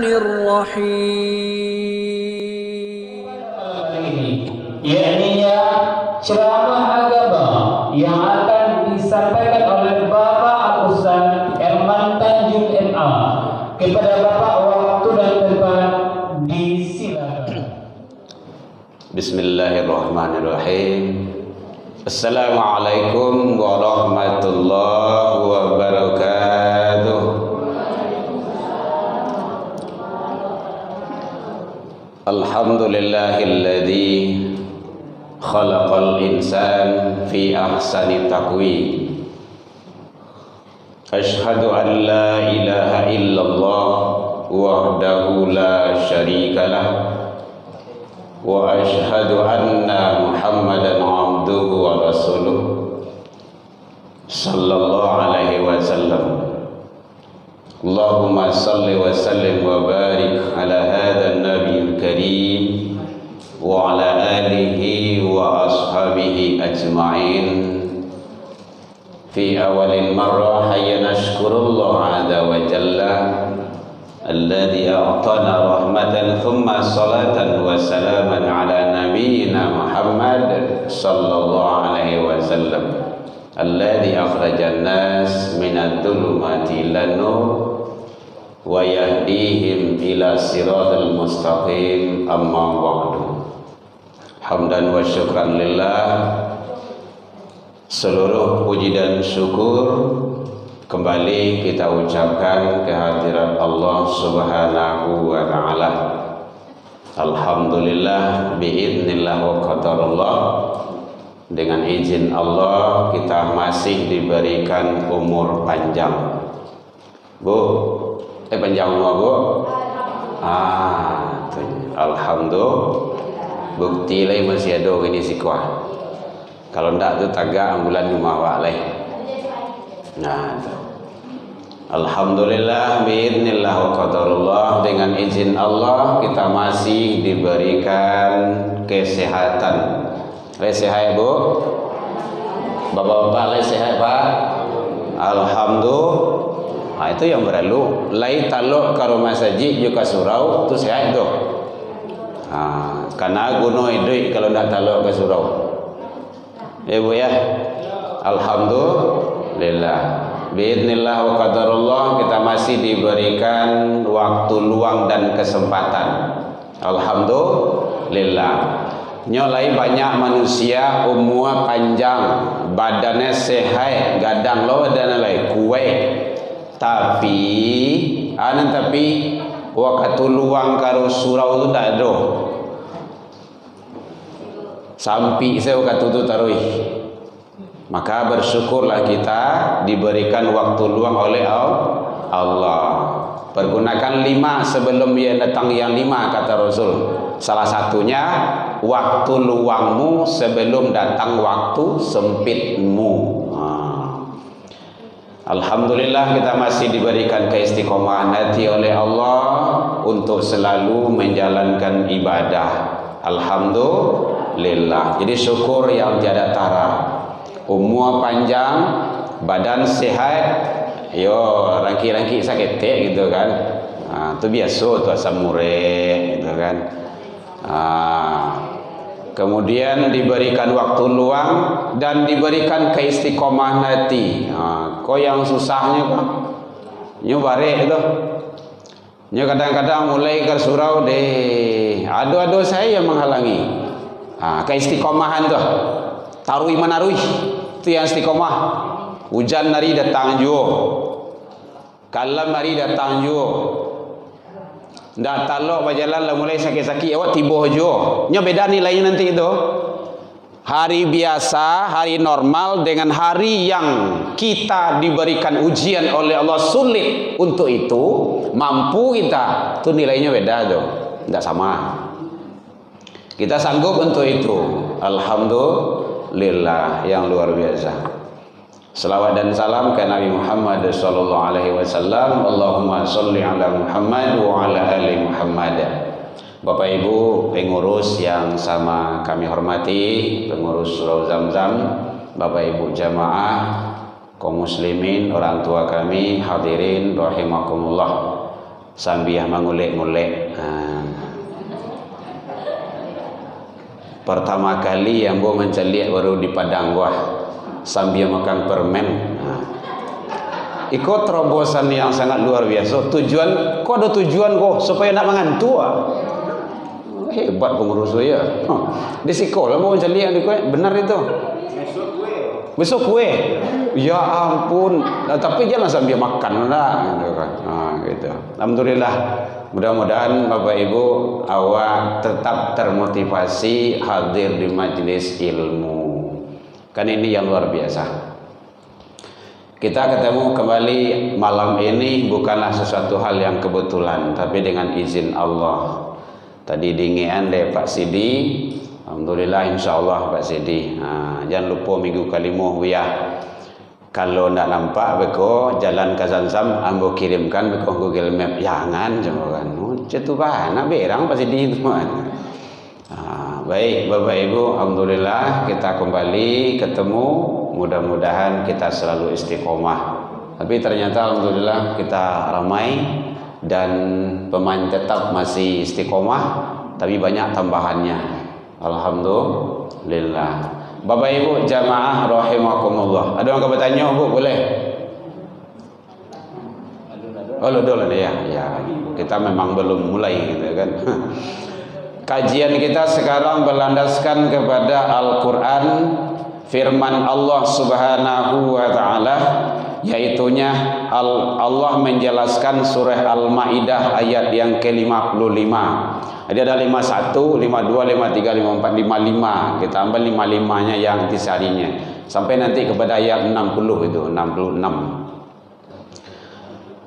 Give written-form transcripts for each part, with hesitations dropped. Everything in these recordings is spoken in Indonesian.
Bismillahirrahmanirrahim. Yakni ceramah agama yang akan disampaikan oleh Bapak Al-Ustaz Herman Tanjung MA. Kepada Bapak waktu dan tempat disilakan. Bismillahirrahmanirrahim. Assalamualaikum warahmatullahi wabarakatuh. Alhamdulillahilladzi khalaqal insan fi ahsani taqwim. Ashhadu an la ilaha illallah wahdahu la syarikalah wa ashhadu anna Muhammadan abduhu wa rasuluh sallallahu alaihi wasallam. Allahumma salli wa sallim wa barik ala hadha an-nabiyil karim wa ala alihi wa ashabihi ajma'in. Fi awalil marrah hayya nashkurullah azza wa jalla alladhi a'tana rahmatan thumma salatan wa salaman ala nabiyyina Muhammad sallallahu alaihi wasallam alladhi akhrajan nas minadh dhulumati ilan nur wa yahdihim ila siratal mustaqim. Amma ba'du. Hamdan wa syukran lillah. Seluruh puji dan syukur kembali kita ucapkan kehadirat Allah Subhanahu wa ta'ala. Alhamdulillah biidznillah wa qadarullah. Dengan izin Allah kita masih diberikan umur panjang. Bu, panjang umur Bu? Alhamdulillah. Bukti lain masih ada ini sikuah. Kalau ndak tu tagak ambulan rumah wak lain. Nah, alhamdulillah biidznillah wa qadarullah. Dengan izin Allah kita masih diberikan kesehatan. Sehat Bu? Bapak-bapak sehat Pak? Alhamdulillah. Nah, itu yang berlalu. Lai taluk ke rumah sajid juga surau tu sehat tu. Karena guna duit kalau nak taluk ke surau. Ya Bu ya. Alhamdulillah. Biidznillah wa qadarullah kita masih diberikan waktu luang dan kesempatan. Alhamdulillah. Nyolai banyak manusia umur panjang, badannya sehat, gadang lo dan lain kuat. Tapi waktu luang karo surau tu tak ada. Sampai saya waktu tu tarui. Maka bersyukurlah kita diberikan waktu luang oleh Allah. Pergunakan 5 sebelum dia datang yang 5 kata Rasul. Salah satunya waktu luangmu sebelum datang waktu sempitmu. Alhamdulillah kita masih diberikan keistiqomahan hati oleh Allah untuk selalu menjalankan ibadah. Alhamdulillah. Jadi syukur yang tiada tara. Umur panjang, badan sehat. Yo, rangki-rangki sakit gitu kan. Itu biasa tu asam urat gitu kan. Kemudian diberikan waktu luang dan diberikan keistiqomahan hati. Kau yang susahnya kan, nyu barek tu, nyu kadang-kadang mulai ke surau deh, ado-ado saya yang menghalangi. Keistiqomahan tu, tarui menarui, tu yang istiqomah. Hujan hari datang juga, kalam hari datang juga. Ndak talok berjalan lah mulai sakit-sakit awak tiba jo. Nya beda nilainya nanti itu. Hari biasa, hari normal dengan hari yang kita diberikan ujian oleh Allah sulit untuk itu, mampu kita, tu nilainya beda jo. Ndak sama. Kita sanggup untuk itu. Alhamdulillah yang luar biasa. Salawat dan salam ke Nabi Muhammad sallallahu alaihi wasallam. Allahumma shalli ala Muhammad wa ala ali Muhammad. Bapak Ibu pengurus yang sama kami hormati, pengurus Surau Zamzam, Bapak Ibu jamaah, kaum muslimin, orang tua kami, hadirin rahimakumullah. sambil mengulek-ngulek. Pertama kali yang gua menceliak baru di Padang gua sambil makan permen. Ikut terobosan yang sangat luar biasa. Tujuan, kok ada tujuan kok supaya nak mengantuk. Hebat pengurus saya. Di sekolah mau menceliak di kue, benar itu. Besok kue. Ya ampun. Nah, tapi jangan sambil makan lah, gitu kan. Gitu. Alhamdulillah. Mudah-mudahan Bapak Ibu awak tetap termotivasi hadir di majelis ilmu. Kan ini yang luar biasa. Kita ketemu kembali malam ini bukanlah sesuatu hal yang kebetulan, tapi dengan izin Allah. Tadi dingian deh Pak Sidi. Alhamdulillah insyaallah Pak Sidi. Jangan lupa minggu kelima ya. Kalau nak nampak beko jalan ke Zamzam, ambo kirimkan beko Google Map. Jangan coba kan. Cetu nak berang Pak Sidi itu kan. Baik Bapak Ibu, alhamdulillah kita kembali ketemu. Mudah-mudahan kita selalu istiqomah. Tapi ternyata alhamdulillah kita ramai dan pemain tetap masih istiqomah, tapi banyak tambahannya. Alhamdulillah. Bapak Ibu jamaah rahimakumullah. Ada yang bertanya Bu, boleh? Oh, dulu ya. Kita memang belum mulai gitu kan. Kajian kita sekarang berlandaskan kepada Al-Qur'an, firman Allah Subhanahu wa taala, yaitunya Allah menjelaskan surah Al-Maidah ayat yang ke-55. Jadi ada 51, 52, 53, 54, 55. Kita ambil 55-nya yang intisarinya sampai nanti kepada ayat 60 itu, 66.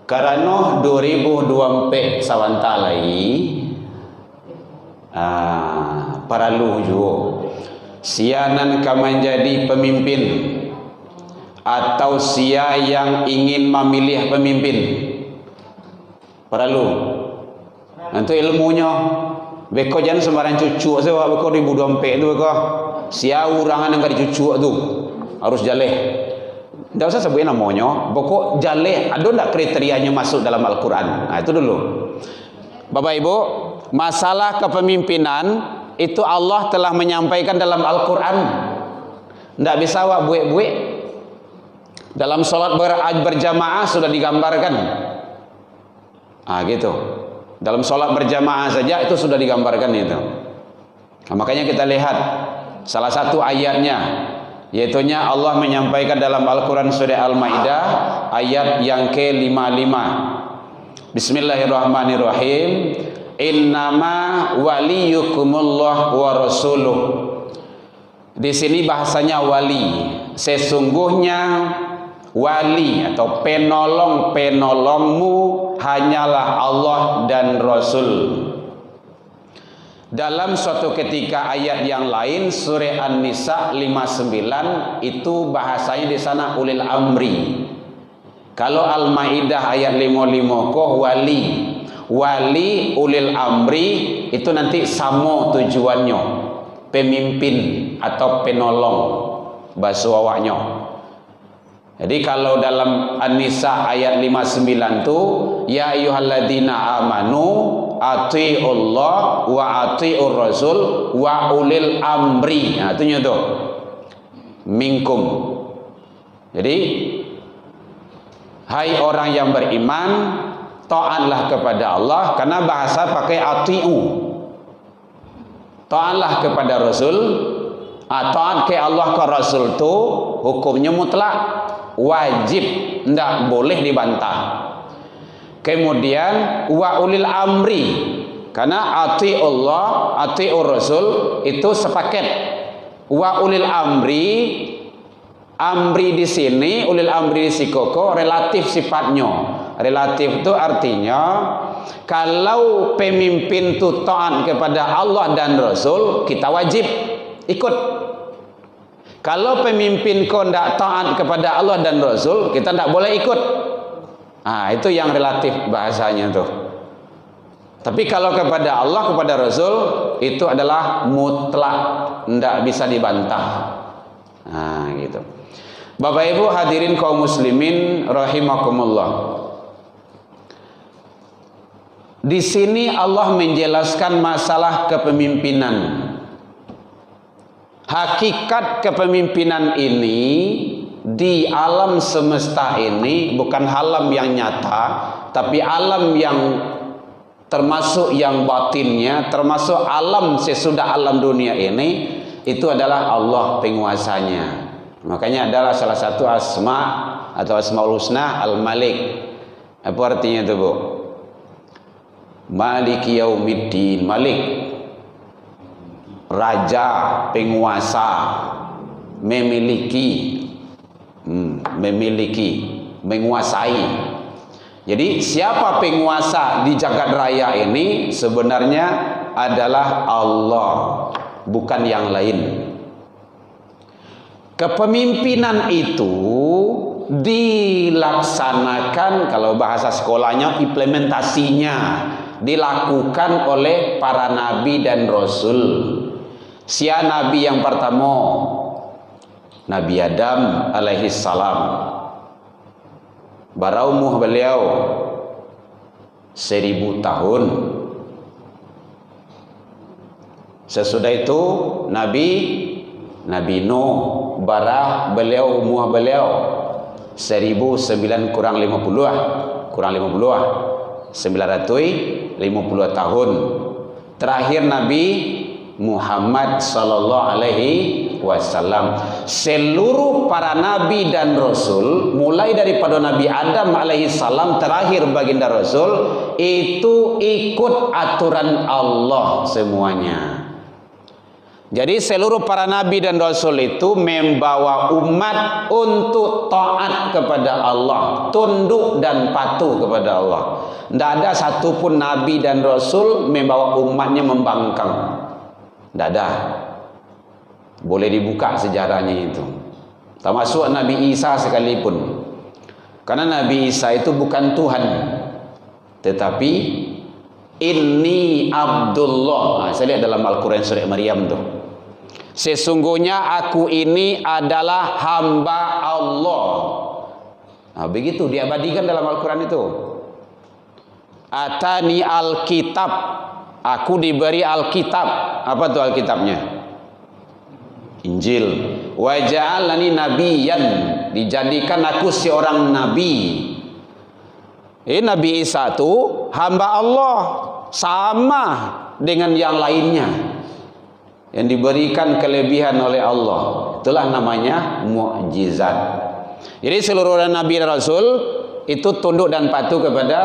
Karena 2024 sawanta lagi paralu juga sianan ka menjadi pemimpin atau sia yang ingin memilih pemimpin. Paralu nanti ilmunya beko jangan sembarang cucu saya beko 2024 itu beko sia urangan yang dicucu tu harus jaleh. Tidak usah sebutin namanya, pokok jaleh ada tak kriterianya masuk dalam Al-Quran. Itu dulu Bapak Ibu. Masalah kepemimpinan itu Allah telah menyampaikan dalam Al-Quran. Tidak bisa awak buik-buik. Dalam sholat berjamaah sudah digambarkan. Gitu. Dalam sholat berjamaah saja itu sudah digambarkan itu. Makanya kita lihat salah satu ayatnya, yaitunya Allah menyampaikan dalam Al-Quran surah Al-Maidah ayat yang ke-55. Bismillahirrahmanirrahim. Innama waliyukumullah wa rasuluh. Di sini bahasanya wali. Sesungguhnya wali atau penolongmu hanyalah Allah dan Rasul. Dalam suatu ketika ayat yang lain surah An-Nisa 59 itu bahasanya di sana ulil amri. Kalau Al-Maidah ayat 55 koh wali ulil amri itu nanti sama tujuannya, pemimpin atau penolong bahasa awaknya. Jadi kalau dalam An-Nisa ayat 59 tu ya ayyuhalladzina amanu atiiullah wa atiiur rasul wa ulil amri. Nah, itunya tu minkum. Jadi hai orang yang beriman, taatlah kepada Allah, karena bahasa pakai atiu. Taatlah kepada Rasul. Taat ke Allah ke Rasul tu hukumnya mutlak, wajib, tidak boleh dibantah. Kemudian wa ulil amri, karena ati Allah, ati Rasul itu sepaket. Wa ulil amri, amri di sini, ulil amri di sikoko relatif sifatnya. Relatif itu artinya kalau pemimpin itu taat kepada Allah dan Rasul, kita wajib ikut. Kalau pemimpin kau tidak taat kepada Allah dan Rasul, kita tidak boleh ikut. Itu yang relatif bahasanya tuh. Tapi kalau kepada Allah, kepada Rasul, itu adalah mutlak, tidak bisa dibantah. Gitu. Bapak Ibu hadirin kaum muslimin rahimakumullah. Di sini Allah menjelaskan masalah kepemimpinan. Hakikat kepemimpinan ini di alam semesta ini bukan alam yang nyata, tapi alam yang termasuk yang batinnya, termasuk alam sesudah alam dunia ini, itu adalah Allah penguasanya. Makanya adalah salah satu asma atau asmaul husna al-Malik. Apa artinya itu, Bu? Maliki yaumiddin, Malik, raja, penguasa, memiliki, menguasai. Jadi siapa penguasa di jagat raya ini sebenarnya adalah Allah, bukan yang lain. Kepemimpinan itu dilaksanakan, kalau bahasa sekolahnya implementasinya dilakukan oleh para nabi dan rasul. Siapa nabi yang pertama? Nabi Adam alaihi salam. Baraumuh beliau 1000 tahun. Sesudah itu Nabi Nuh, barah beliau umuh beliau 1009 kurang 50 950 tahun. Terakhir Nabi Muhammad sallallahu alaihi wasallam. Seluruh para nabi dan rasul, mulai daripada Nabi Adam alaihi salam terakhir baginda rasul, itu ikut aturan Allah semuanya. Jadi seluruh para nabi dan rasul itu membawa umat untuk taat kepada Allah, tunduk dan patuh kepada Allah. Tidak ada satupun nabi dan rasul membawa umatnya membangkang. Tidak ada. Boleh dibuka sejarahnya itu. Termasuk Nabi Isa sekalipun. Karena Nabi Isa itu bukan Tuhan, tetapi Inni Abdullah. Saya lihat dalam Al-Quran surah Maryam tuh. Sesungguhnya aku ini adalah hamba Allah. Nah, begitu diabadikan dalam Al-Quran itu. Atani Alkitab. Aku diberi Alkitab. Apa tuh Alkitabnya? Injil. Wa ja'alani nabiyyan. Dijadikan aku seorang nabi. Nabi Isa itu hamba Allah, sama dengan yang lainnya yang diberikan kelebihan oleh Allah. Itulah namanya mukjizat. Jadi seluruh nabi dan rasul itu tunduk dan patuh kepada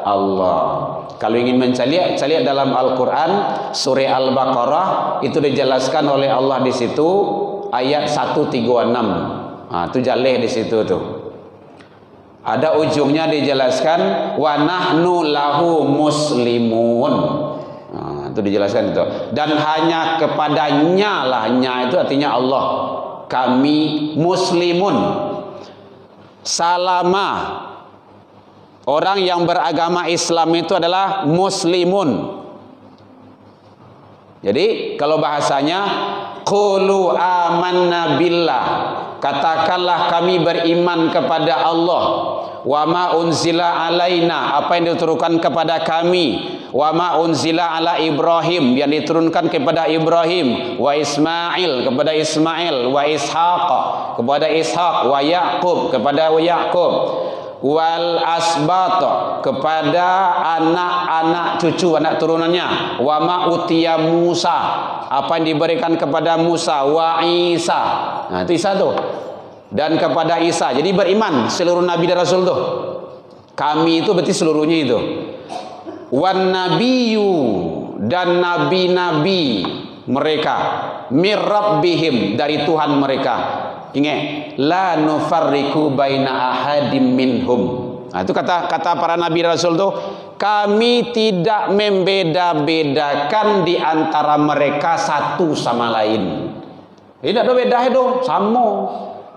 Allah. Kalau ingin mencari dalam Al-Quran surah Al-Baqarah, itu dijelaskan oleh Allah di situ ayat 136. Nah, itu jaleh di situ tuh. Ada ujungnya dijelaskan wa nahnu lahu muslimun. Nah, itu dijelaskan itu. Dan hanya kepadanya lah, nya itu artinya Allah. Kami muslimun. Salama. Orang yang beragama Islam itu adalah muslimun. Jadi kalau bahasanya qulu amanna billah, katakanlah kami beriman kepada Allah. Wa ma unzila alaina, apa yang diturunkan kepada kami. Wa ma unzila ala Ibrahim, yang diturunkan kepada Ibrahim. Wa Ismail, kepada Ismail. Wa Ishaq, kepada Ishaq. Wa Yaqub, kepada Yaqub. Wal asbat, kepada anak-anak cucu, anak turunannya. Wa ma utiya Musa, apa yang diberikan kepada Musa. Wa Isa, nah itu Isa tuh. Dan kepada Isa. Jadi beriman seluruh nabi dan rasul tuh. Kami itu berarti seluruhnya itu. Wan nabiyyu, dan nabi-nabi mereka, mir rabbihim, dari Tuhan mereka. Ingat, la nufarriqu baina ahadim minhum. Nah, itu kata para nabi rasul tuh, kami tidak membeda-bedakan di antara mereka satu sama lain. Tidak ada beda itu, sama.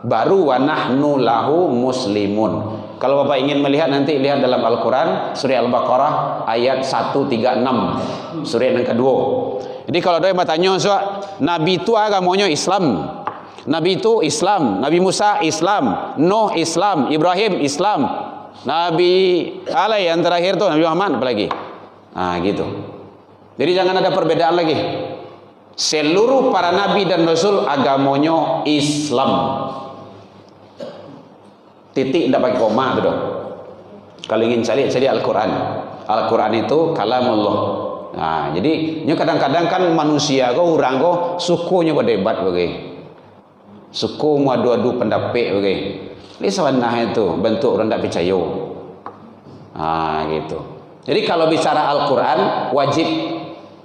Baru wa nahnu lahu muslimun. Kalau Bapak ingin melihat, nanti lihat dalam Al-Quran surah Al-Baqarah ayat 136, surah yang kedua. Jadi kalau ada yang bertanya, nabi itu agamanya Islam. Nabi itu Islam, Nabi Musa Islam, Nuh Islam, Ibrahim Islam, Nabi yang terakhir tuh Nabi Muhammad apa lagi? Gitu. Jadi jangan ada perbedaan lagi. Seluruh para nabi dan rasul agamanya Islam. Titik tidak pakai koma tu dong. Kalau ingin cari Al-Quran. Al-Quran itu kalamullah. Jadi kadang-kadang kan manusia kau orang kau sukunya berdebat bagai. Suku adu-adu pendapat bagai. Ini sebenarnya itu bentuk orang tak percaya. Gitu. Jadi kalau bicara Al-Quran wajib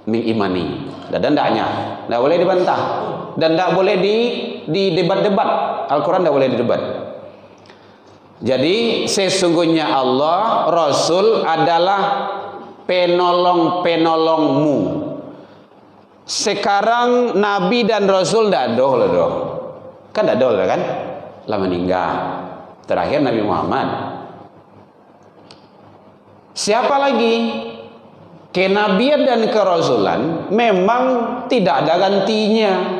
mengimani. Dan tidaknya, tidak boleh dibantah dan tidak boleh di debat-debat. Al-Quran tidak boleh didebat. Jadi sesungguhnya Allah, Rasul adalah penolong-penolongmu. Sekarang Nabi dan Rasul tidak ada loh. Kan tidak ada kan? Lah meninggal. Terakhir Nabi Muhammad. Siapa lagi? Kenabian dan kerasulan memang tidak ada gantinya.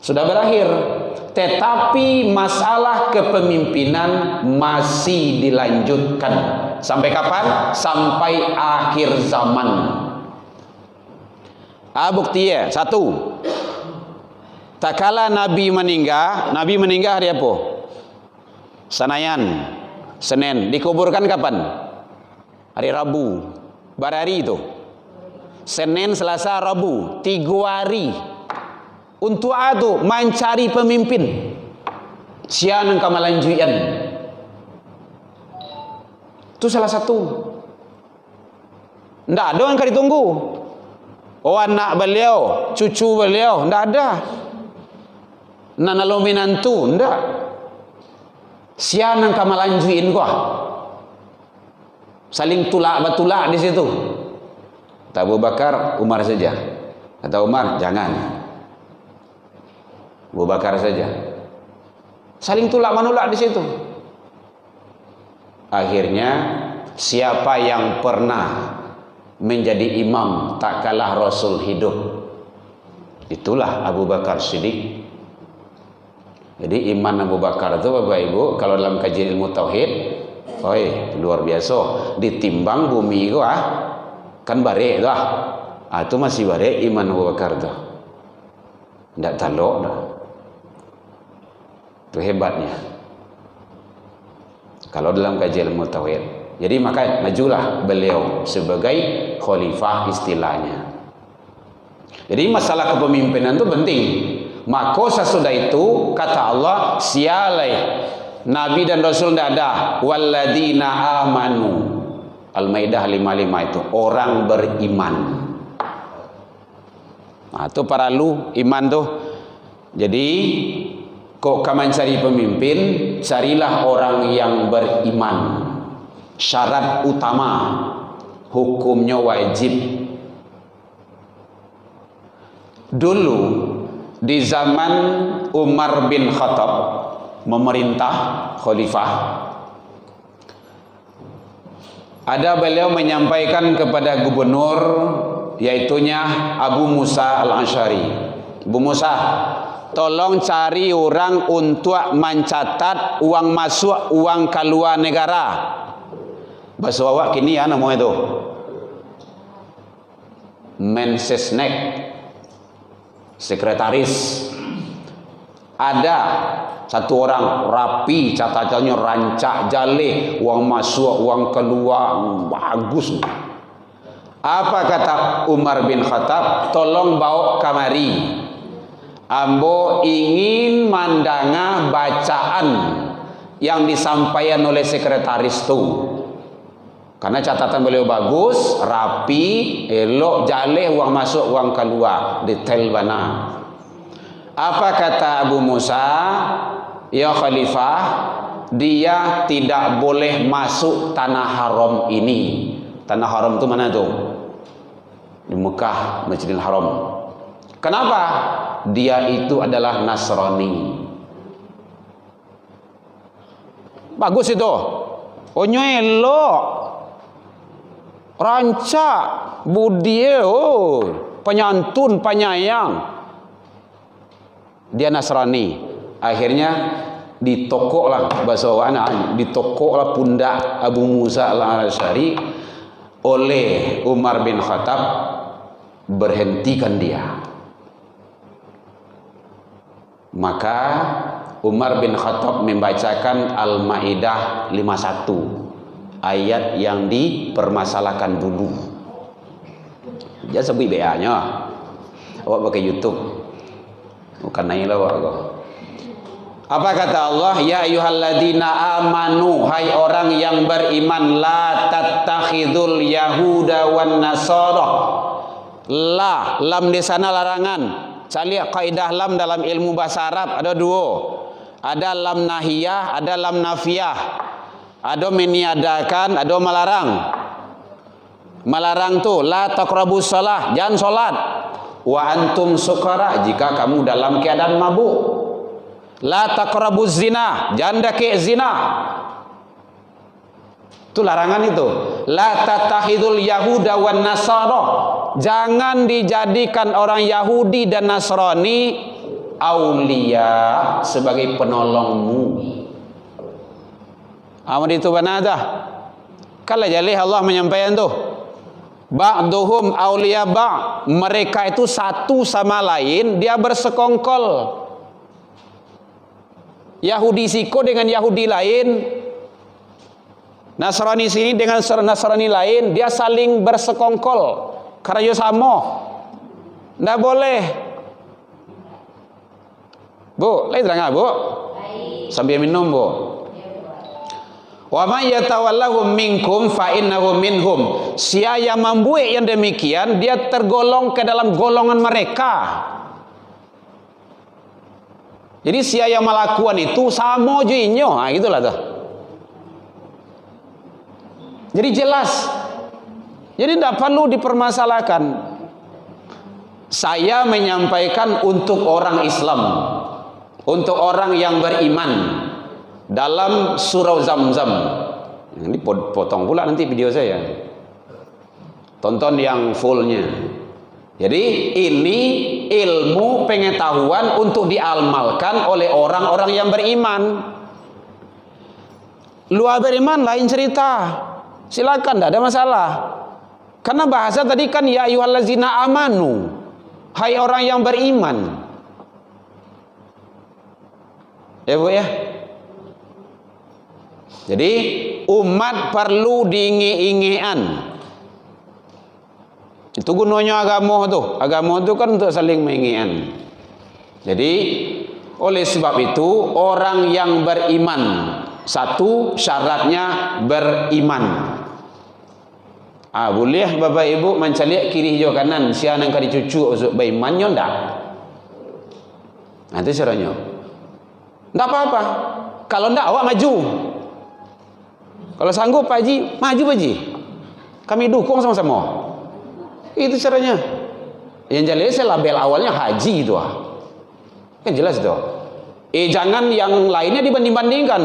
Sudah berakhir. Tetapi masalah kepemimpinan masih dilanjutkan. Sampai kapan? Sampai akhir zaman. Bukti ya. 1. Tak kala Nabi meninggal hari apa? Senayan, Senin. Dikuburkan kapan? Hari Rabu. Barari itu. Senin, Selasa, Rabu. 3 hari. Untuk itu mencari pemimpin. Sian engkau melanjutkan. Itu salah satu. Tidak ada yang akan ditunggu. Oh anak beliau, cucu beliau, tidak ada. Nana lominantu, tidak. Sian engkau melanjutkan kau. Saling tulak betulak di situ. Kata Abu Bakar, Umar saja. Kata Umar, jangan. Abu Bakar saja. Saling tulak menulak di situ. Akhirnya siapa yang pernah menjadi imam tak kalah Rasul hidup, itulah Abu Bakar Siddiq. Jadi iman Abu Bakar itu Bapak Ibu kalau dalam kajian ilmu tauhid, luar biasa. Ditimbang bumi itu kan bare dah. Itu masih bare iman Abu Bakar tu. Tidak talok dah. Itu hebatnya. Kalau dalam kajian ilmu tauhid. Jadi maka majulah beliau sebagai khalifah istilahnya. Jadi masalah kepemimpinan itu penting. Maka sesudah itu kata Allah, sialai Nabi dan Rasul tidak ada. Walladzina amanu. Al-Maidah 55 itu orang beriman. Itu para lu iman tuh. Jadi kok kamu cari pemimpin, carilah orang yang beriman. Syarat utama, hukumnya wajib. Dulu di zaman Umar bin Khattab memerintah khalifah, ada beliau menyampaikan kepada gubernur yaitunya Abu Musa Al-Asy'ari. Abu Musa, tolong cari orang untuk mencatat uang masuk, uang keluar negara. Bahasa awak kini namanya itu Mensesnek, sekretaris. Ada satu orang rapi, catatannya rancak jale, uang masuk, uang keluar, bagus. Apa kata Umar bin Khattab? Tolong bawa kamari. Ambo ingin mandanga bacaan yang disampaikan oleh sekretaris itu. Karena catatan beliau bagus, rapi, elok, jale, uang masuk, uang keluar, detail bana. Apa kata Abu Musa? Ya Khalifah, dia tidak boleh masuk tanah haram ini. Tanah haram itu mana tuh? Di Mekah, Masjidil Haram. Kenapa? Dia itu adalah Nasrani. Bagus itu. Onyo elok. Rancak, budi, penyantun, penyayang. Dia Nasrani. Akhirnya ditokoklah bahasa anak, ditokoklah pundak Abu Musa Al-Asy'ari. oleh Umar bin Khattab, berhentikan dia. Maka Umar bin Khattab membacakan Al-Maidah 51, ayat yang dipermasalahkan dulu. Jangan sebut BA-nya. Awak pakai YouTube. Bukan naik lah awak. Apa kata Allah? Ya ayyuhalladzina amanu, hai orang yang beriman, la tattakhidul yahuda wan nasara. La, lam di sana larangan. Saya lihat kaidah lam dalam ilmu bahasa Arab ada dua. Ada lam nahiyah, ada lam nafiyah. Ada meniadakan, ada melarang. Melarang tu la taqrabus shalah, jangan salat. Wa antum sukara, jika kamu dalam keadaan mabuk. La taqrabuz zina, jangan daki zina. Itu larangan itu. La tattakhidul yahuda wan nasara, jangan dijadikan orang Yahudi dan Nasrani aulia sebagai penolongmu. Amun itu benar dah. Kalau jadi Allah menyampaikan tu, ba'duhum aulia ba', mereka itu satu sama lain dia bersekongkol. Yahudi siko dengan Yahudi lain, Nasrani sini dengan Nasrani lain, dia saling bersekongkol karena yo sama. Ndak boleh. Bu, lain terang Bu? Sambil minum Bu. Wa may yatawallahum minkum fa innahu minhum. Siapa yang membuat yang demikian, dia tergolong ke dalam golongan mereka. Jadi siapa yang melakukan itu sama jinyo, nah gitulah tuh. Jadi jelas. Jadi tidak perlu dipermasalahkan. Saya menyampaikan untuk orang Islam, untuk orang yang beriman, dalam surau Zam-Zam. Ini potong pula nanti video saya. Tonton yang fullnya. Jadi ini ilmu pengetahuan untuk diamalkan oleh orang-orang yang beriman. Luar beriman lain cerita. Silakan, tidak ada masalah. Karena bahasa tadi kan ya ayyuhallazina amanu, hai orang yang beriman. Ya Bu ya. Jadi umat perlu diingi-ingian. Itu gunanya agama tu. Agama tu kan untuk saling menginginkan. Jadi oleh sebab itu orang yang beriman, satu syaratnya beriman. Boleh Bapak Ibu mencaliak kiri hijau kanan, sia nang kadi cucu usuk beriman nyo ndak? Nah, itu syaratnya. Ndak apa-apa. Kalau ndak awak maju. Kalau sanggup Pak Haji, maju Pak Haji. Kami dukung sama-sama. Itu caranya. Yang jelas label awalnya haji itu kan jelas itu. Jangan yang lainnya dibanding-bandingkan.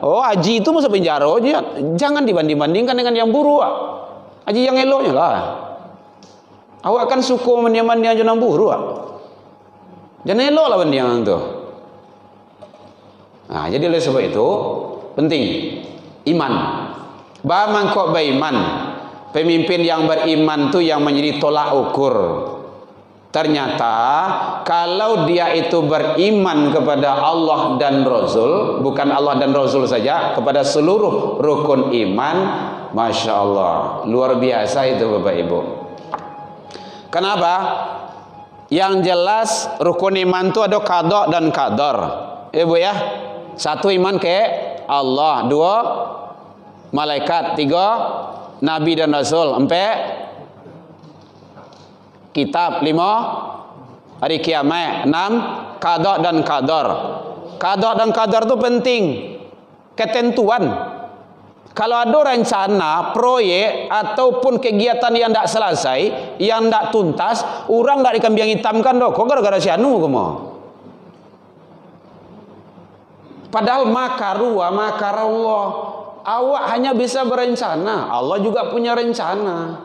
Oh haji itu masuk penjara aja. Jangan dibanding-bandingkan dengan yang buruk. Haji yang eloknya lah. Awak kan suku menyaman yang jenang buruk. Jangan elok lah yang itu. Nah jadi oleh sebab itu penting iman. Ba mangkok beriman. Pemimpin yang beriman tu yang menjadi tolak ukur. Ternyata kalau dia itu beriman kepada Allah dan Rasul, bukan Allah dan Rasul saja, kepada seluruh rukun iman, Masya Allah, luar biasa itu Bapak Ibu. Kenapa? Yang jelas rukun iman itu ada qada dan qadar. Ibu ya. Satu iman ke Allah, dua malaikat, tiga Nabi dan Rasul, empat kitab, lima hari kiamat, enam qada dan qadar. Qada dan qadar itu penting, ketentuan. Kalau ada rencana, proyek ataupun kegiatan yang tidak selesai, yang tidak tuntas, orang tidak dikambing hitamkan dok. Kok gara-gara si anu kamu? Padahal makar Allah. Awak hanya bisa berencana, Allah juga punya rencana.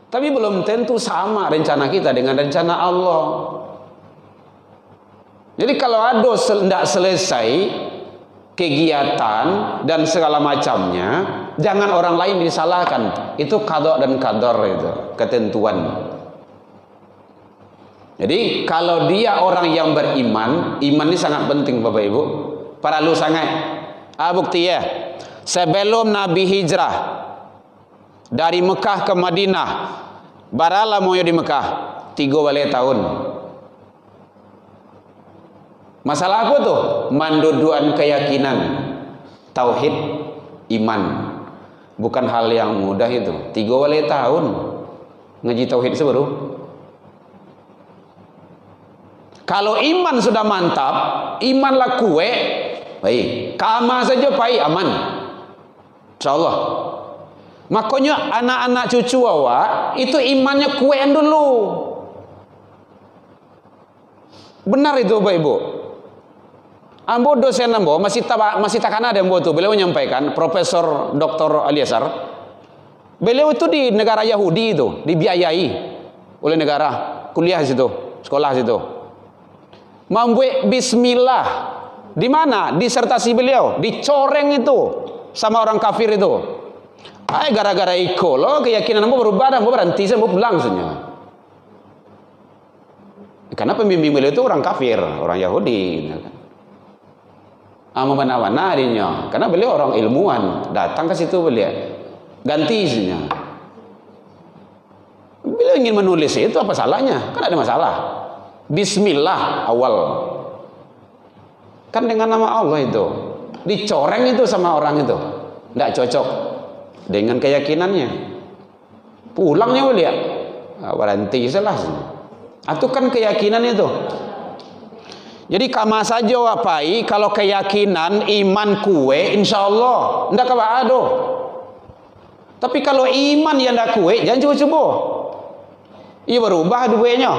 Tapi belum tentu sama rencana kita dengan rencana Allah. Jadi kalau ada tidak selesai kegiatan dan segala macamnya, Jangan orang lain disalahkan. Itu qada dan qadar itu, ketentuan. Jadi kalau dia orang yang beriman, iman ini sangat penting Bapak Ibu. Perlu sangat. Bukti ya. Sebelum Nabi hijrah dari Mekah ke Madinah, barala moyo di Mekah 3 tahun. Masalah apa tuh? Manduduan keyakinan, tauhid, iman. Bukan hal yang mudah itu. 3 tahun ngaji tauhid sebaru. Kalau iman sudah mantap, imanlah kue, baik. Kama saja pai aman. Insyaallah. Makanya anak-anak cucu awak itu imannya kuen dulu. Benar itu Bapak Ibu. Ambo dosen ambo masih takkan ada ambo tuh. Beliau menyampaikan, Profesor Dr. Aliasar. Beliau itu di negara Yahudi itu, dibiayai oleh negara, kuliah situ, sekolah situ. Membuat bismillah. Di mana? Disertasi beliau, dicoreng itu sama orang kafir itu. Gara-gara iko loh keyakinan ambo berubah, ambo berhenti, ambo pulang saja. Karena pembimbing beliau itu orang kafir, orang Yahudi. Mana-mana adanya. Karena beliau orang ilmuwan, datang ke situ beliau ganti isinya. Beliau ingin menulis itu, apa salahnya? Kan ada masalah. Bismillah awal. Kan dengan nama Allah itu. Dicoreng itu sama orang itu. Tidak cocok dengan keyakinannya. Pulangnya beliau. Berhenti salah. Itu kan keyakinan itu. Jadi kama saja wapai kalau keyakinan iman kue insya Allah ndak kabaado. Tapi kalau iman yang ndak kue jangan coba-coba. Ia berubah duanya.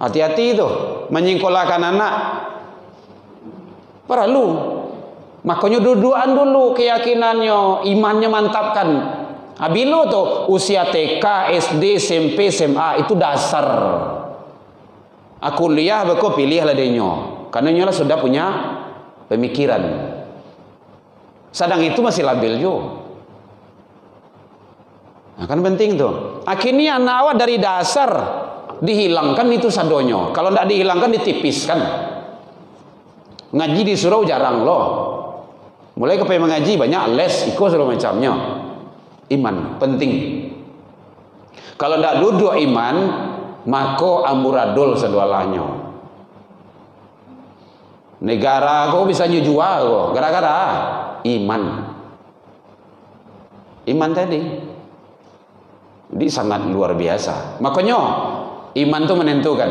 Hati-hati itu menyingkolahkan anak. Perlu. Makanya duduan dulu keyakinannya, imannya mantapkan. Abilo tuh usia TK, SD, SMP, SMA itu dasar. Aku kuliah beko pilih lah denyo. Karena nyolah sudah punya pemikiran. Sadang itu masih labil jo. Nah, kan penting tuh. Akhirnya anak awak dari dasar dihilangkan itu sadonyo. Kalau tidak dihilangkan ditipiskan. Ngaji disuruh jarang loh. Mulai kepengen mengaji banyak les ikut segala macamnya. Iman penting. Kalau tidak duduk iman, maka amburadul sedualanya. Negara kau bisa nyujual kok gara-gara iman. Iman tadi. Ini sangat luar biasa. Makanya iman itu menentukan.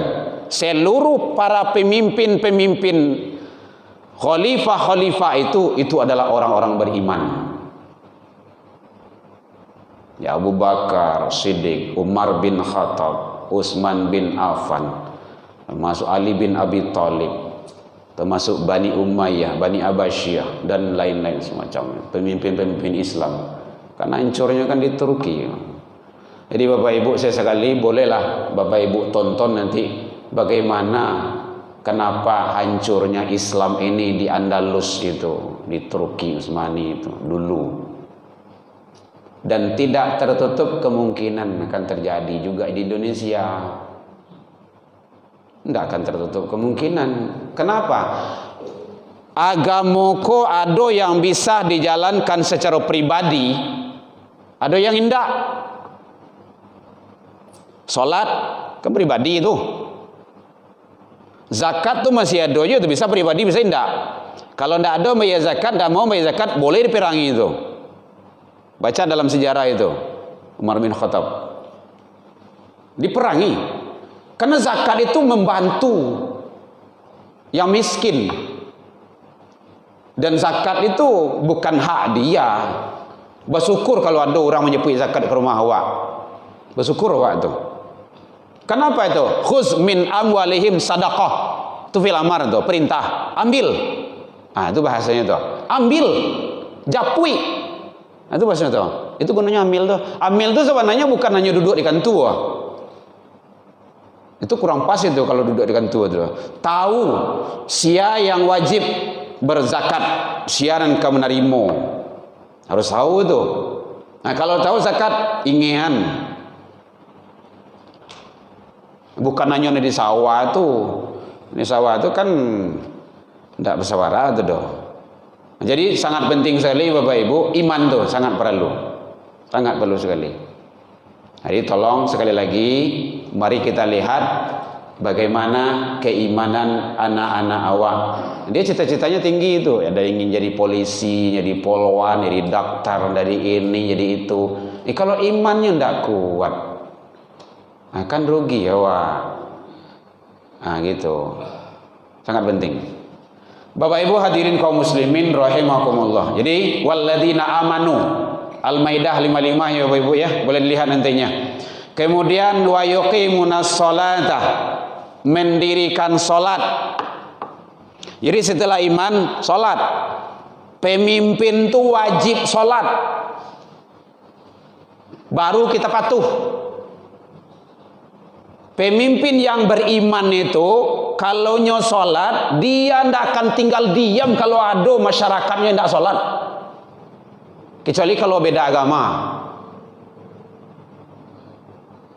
Seluruh para pemimpin-pemimpin khalifah-khalifah itu adalah orang-orang beriman. Ya Abu Bakar Siddiq, Umar bin Khattab, Utsman bin Affan, termasuk Ali bin Abi Thalib, termasuk Bani Umayyah, Bani Abbasiyah dan lain-lain semacamnya, pemimpin-pemimpin Islam. Karena hancurnya kan di Turki. Jadi Bapak Ibu saya sekali bolehlah Bapak Ibu tonton nanti bagaimana kenapa hancurnya Islam ini di Andalus itu, di Turki Utsmani itu dulu. Dan tidak tertutup kemungkinan akan terjadi juga di Indonesia. Tidak akan tertutup kemungkinan. Kenapa? Agamoko ada yang bisa dijalankan secara pribadi, ada yang tidak. Salat kan pribadi itu. Zakat tuh masih ada itu bisa pribadi bisa tidak. Kalau tidak ada bayar zakat, tidak mau bayar zakat boleh diperangi itu. Baca dalam sejarah itu Umar bin Khattab diperangi karena zakat itu membantu yang miskin, dan zakat itu bukan hak dia. Bersyukur kalau ada orang menyepui zakat ke rumah awak, bersyukur awak itu. Kenapa itu? Khuz min amwalihim sadaqah, itu fil amar itu perintah, ambil. Itu bahasanya itu, ambil, japui. Itu bahasanya tuh. Itu gunanya amil tuh. Amil tuh sebenarnya bukan hanya duduk di kantor. Itu kurang pas itu kalau duduk di kantor tuh. Tahu sia yang wajib berzakat, siaran kamu menerima. Harus tahu itu. Nah, kalau tahu zakat, ingian. Bukan hanya di sawah tu. Di sawah tu kan tidak bersuara tu doh. Jadi sangat penting sekali Bapak Ibu, iman tu sangat perlu. Sangat perlu sekali. Jadi tolong sekali lagi, mari kita lihat bagaimana keimanan anak-anak awak. Dia cita-citanya tinggi itu. Ada ingin jadi polisi, jadi polwan, jadi dokter, dari ini, jadi itu. Kalau imannya tidak kuat, akan rugi awak. Gitu. Sangat penting. Bapak Ibu hadirin kaum muslimin rahimakumullah. Jadi walladzina amanu, Al-Maidah 55 ya Bapak Ibu ya, boleh dilihat nantinya. Kemudian wa yuqimunas sholata, mendirikan salat. Jadi setelah iman, salat. Pemimpin itu wajib salat. Baru kita patuh. Pemimpin yang beriman itu kalau nyo salat, dia tidak akan tinggal diam kalau ada masyarakatnya tidak salat. Kecuali kalau beda agama.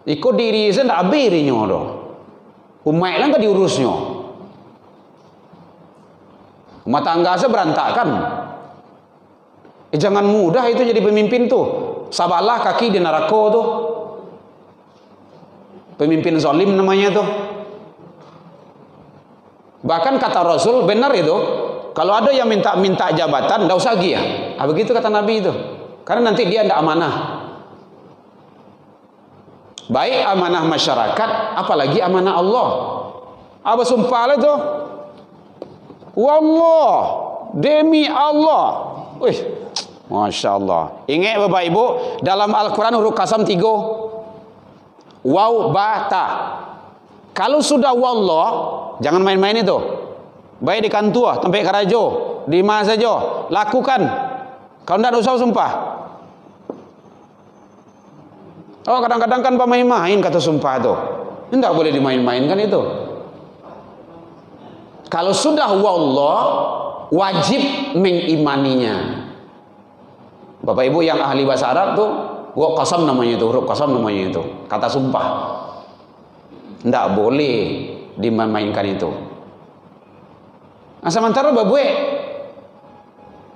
Ikut diri saya tidak abirinya doh. Umat lah tak diurusnya. Rumah tangga saya berantakan. Jangan mudah itu jadi pemimpin tuh. Sabarlah kaki di neraka tuh. Pemimpin zalim namanya tuh. Bahkan kata Rasul benar itu. Kalau ada yang minta jabatan, tidak usah lagi ya. Begitu kata Nabi itu. Karena nanti dia tidak amanah. Baik amanah masyarakat, apalagi amanah Allah. Apa sumpah itu? Wallah, demi Allah. Wih, Masya Allah. Ingat Bapak Ibu, dalam Al-Quran huruf kasam 3. Waw, ba, ta. Kalau sudah wallah, jangan main-main itu. Baik di kantua, tempat karajo, di mana saja, lakukan. Kalau tidak usah sumpah. Oh, kadang-kadang kan pemain-main kata sumpah itu. Tidak boleh dimain-mainkan itu. Kalau sudah wallah, wajib mengimaninya. Bapak Ibu yang ahli bahasa Arab tuh, wa qasam namanya itu, huruf qasam namanya itu, kata sumpah. Tidak boleh dimainkan itu. Nah, sementara Bapak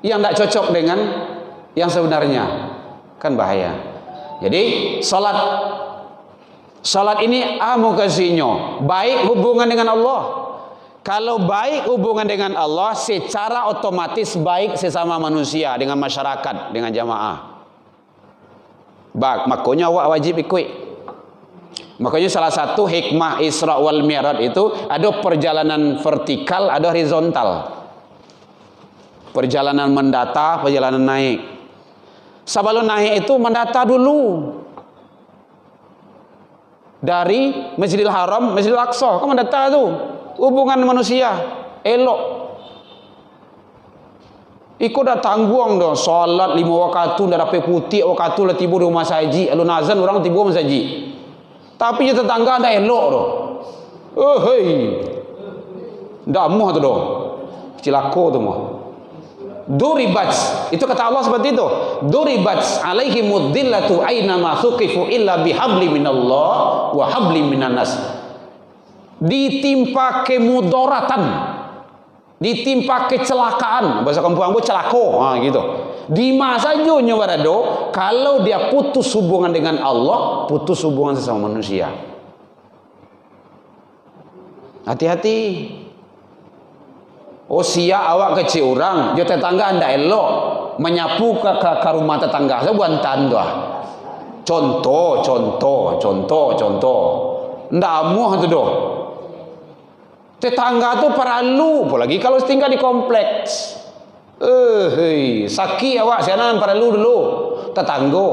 yang tidak cocok dengan yang sebenarnya, kan bahaya. Jadi salat ini amokasinya baik hubungan dengan Allah. Kalau baik hubungan dengan Allah, secara otomatis baik sesama manusia, dengan masyarakat, dengan jamaah. Makanya awak wajib ikut. Makanya salah satu hikmah Isra wal Mi'raj itu ada perjalanan vertikal, ada horizontal. Perjalanan mendata, perjalanan naik. Sebelum naik itu mendata dulu. Dari Masjidil Haram, Masjidil Aqsa, kan mendata tu. Hubungan manusia elok. Ikut dah tangguang dah salat 5 waktu dah dapat putih waktu lah tiba di rumah saji, alun azan orang tiba rumah saji. Tapi je tetangga dah elok dah. Oh hei. Dah muh tu dah. Cilaka tu mah. Duribat, itu kata Allah seperti itu. Duribat alaihimud dhillatu aina ma thuqifu illa bihabli minallah wa habli minan nas. Ditimpa kemudaratan, ditimpa kecelakaan, bahasa kampung aku celaka, gitu. Di masa saja berado, kalau dia putus hubungan dengan Allah, putus hubungan sesama manusia. Hati-hati. Oh sia awak kecil orang, jo tetangga anda elok menyapu ke rumah tetangga, saya buat tanda. Contoh. Ndak amuh tu doh. Tetangga tu perlu, apalagi kalau tinggal di kompleks. Hei, sakit awak sianan perlu dulu. Tetangga.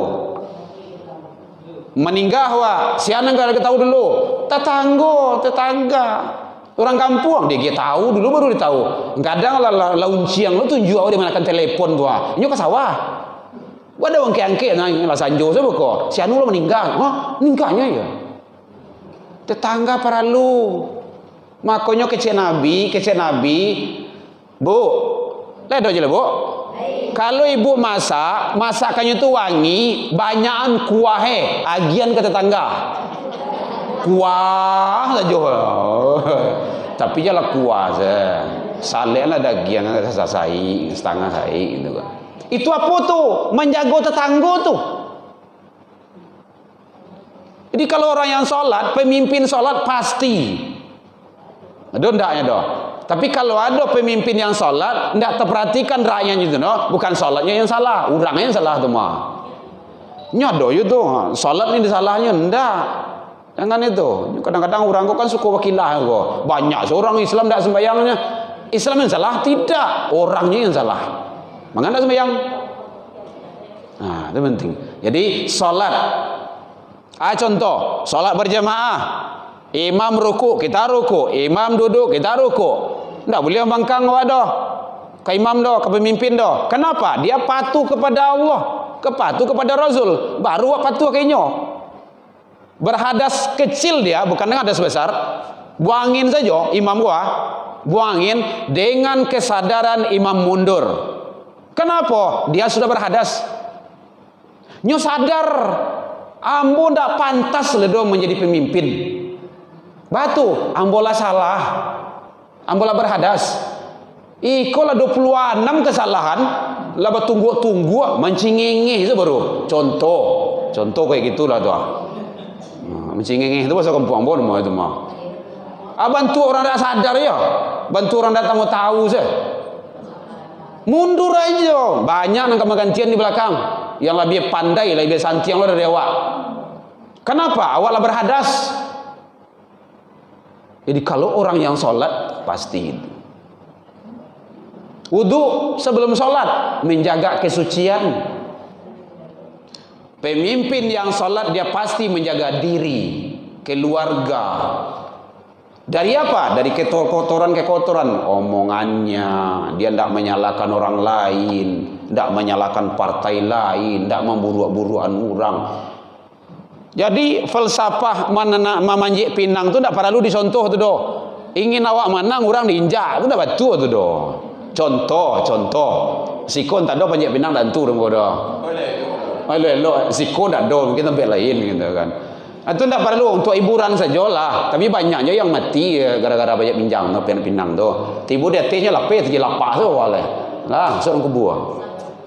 Meninggal awak, sianan kalau tahu dulu. Tetangga. Orang kampung dia tahu dulu baru dia tahu. Kadang lah launciang lu tunjuk awak di mana kan telepon tua. Ini ke sawah. Ada orang keangke nah lah sanjo saya kok. Sianu lu meninggal. Meninggalnya ya. Tetangga perlu. Makanya kece Nabi, Bu, Ledo je lah bu. Kalau ibu masak, masakannya itu wangi, banyakan kuahnya, agian ke tetangga. Kuah saja. Tapi jelah kuah saja. Salehlah dagian sasai, setengah sai gitu kan. Itu apa tuh? Menjaga tetangga tuh. Jadi kalau orang yang sholat, pemimpin sholat pasti. Ada ndaknya doh. Tapi kalau ada pemimpin yang sholat, tidak terperhatikan rakyatnya itu, no? Bukan sholatnya yang salah, orangnya yang salah tuh mah. Nyodo itu, sholat ini salahnya, ndak. Jangan itu. Kadang-kadang orang kok kan suka wakilah kok. Banyak seorang Islam tidak sembayangnya. Islam yang salah tidak, orangnya yang salah. Maka tidak sembayang. Nah, itu penting. Jadi sholat. Contoh, sholat berjamaah. Imam ruku, kita ruku. Imam duduk, kita ruku. Tidak boleh bangkang wadah. Ke imam doh, ke pemimpin doh. Kenapa? Dia patuh kepada Allah, patuh kepada Rasul. Baru patuh kayaknya. Berhadas kecil dia, bukan dengan hadas besar. Buangin saja imam gua. Buangin dengan kesadaran imam mundur. Kenapa? Dia sudah berhadas. Nyo sadar, ambo ndak pantas ledo menjadi pemimpin. Batu, ambola salah. Ambola berhadas. Iko lah 26 kesalahan. Lah tunggu-tunggu mencingengih itu baru. Contoh kayak gitulah tuh. Mencingengih itu bahasa kampung ambon mah itu mah. Bantu orang tak sadar ya. Bantu orang datang mau tahu saja. Mundur aja. Banyak nang gantian di belakang. Yang lebih pandai, lebih santiang lo dari awak. Kenapa? Awak lah berhadas. Jadi kalau orang yang sholat pasti itu. Wudu sebelum sholat menjaga kesucian. Pemimpin yang sholat dia pasti menjaga diri, keluarga. Dari apa? Dari kekotoran omongannya. Dia tidak menyalahkan orang lain, tidak menyalahkan partai lain, tidak memburu-buruan orang. Jadi falsafah memanjik pinang tu tidak perlu disontoh tu doh. Ingin awak menang orang diinjak tu dah betul tu doh. Contoh. Sikon tak ada panjik pinang dan turun doh. Oleh sikon tak ada mungkin tempat lain gitu kan. Itu tidak perlu untuk hiburan sajalah. Tapi banyaknya yang mati gara-gara banyak pinjang tu pinang tu. Tibu dia tehnya lapis je lapak tu awalnya. Lah seorang kebuah.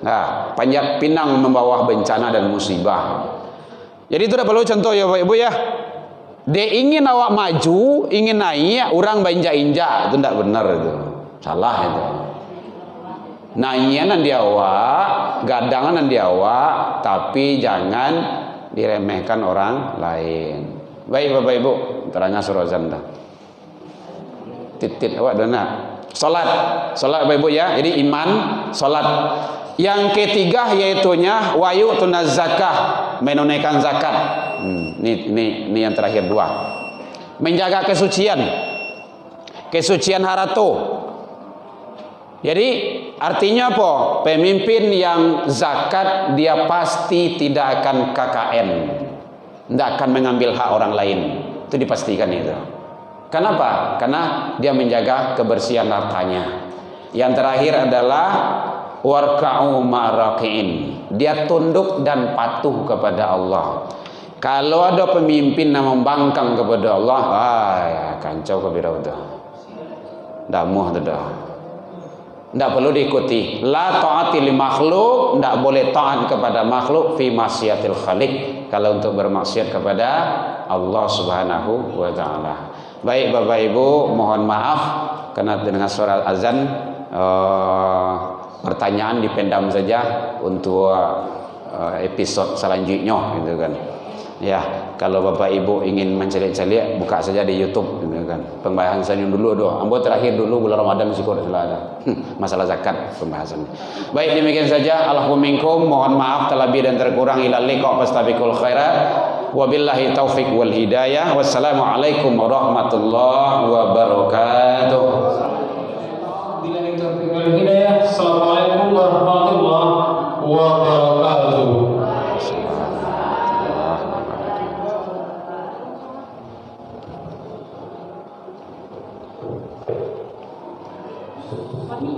Nah, panjat pinang membawa bencana dan musibah. Jadi itu dah perlu contoh ya Bapak Ibu ya. Dia ingin awak maju, ingin naik, orang injak-injak, itu tidak benar itu. Salah itu. Naikan dia awak, gadangan dia awak, tapi jangan diremehkan orang lain. Baik Bapak Ibu, terangnya surah azan dah. Titit awak dana. Salat Bapak Ibu ya. Jadi iman, salat. Yang ketiga yaitunya wayu tunaz zakah, menunaikan zakat. Ini yang terakhir dua. Menjaga kesucian harato. Jadi artinya apa? Pemimpin yang zakat dia pasti tidak akan KKN, tidak akan mengambil hak orang lain. Itu dipastikan itu. Kenapa? Karena dia menjaga kebersihan hartanya. Yang terakhir adalah warka'u ma'raqi'in. Dia tunduk dan patuh kepada Allah. Kalau ada pemimpin yang membangkang kepada Allah, kacau kabira dah. Damuh dah. Tidak perlu diikuti. La ta'ati li makhluk, tidak boleh taat kepada makhluk fi maksiatil khaliq. Kalau untuk bermaksiat kepada Allah Subhanahu wa taala. Baik Bapak Ibu, mohon maaf karena dengan suara azan pertanyaan dipendam saja untuk episode selanjutnya gitu kan. Ya, kalau Bapak Ibu ingin mencelik-celik buka saja di YouTube gitu kan. Pembahasan yang dulu doh. Ambo terakhir dulu bulan Ramadan sih kok salah. Masalah zakat pembahasan. Baik demikian saja. Alhamdulillah mohon maaf terlebih dan terkurang ila liqa fastabiqul khairat. Wabillahi taufik wal hidayah. Wassalamualaikum warahmatullahi wabarakatuh. Assalamualaikum warahmatullahi wabarakatuh. Kami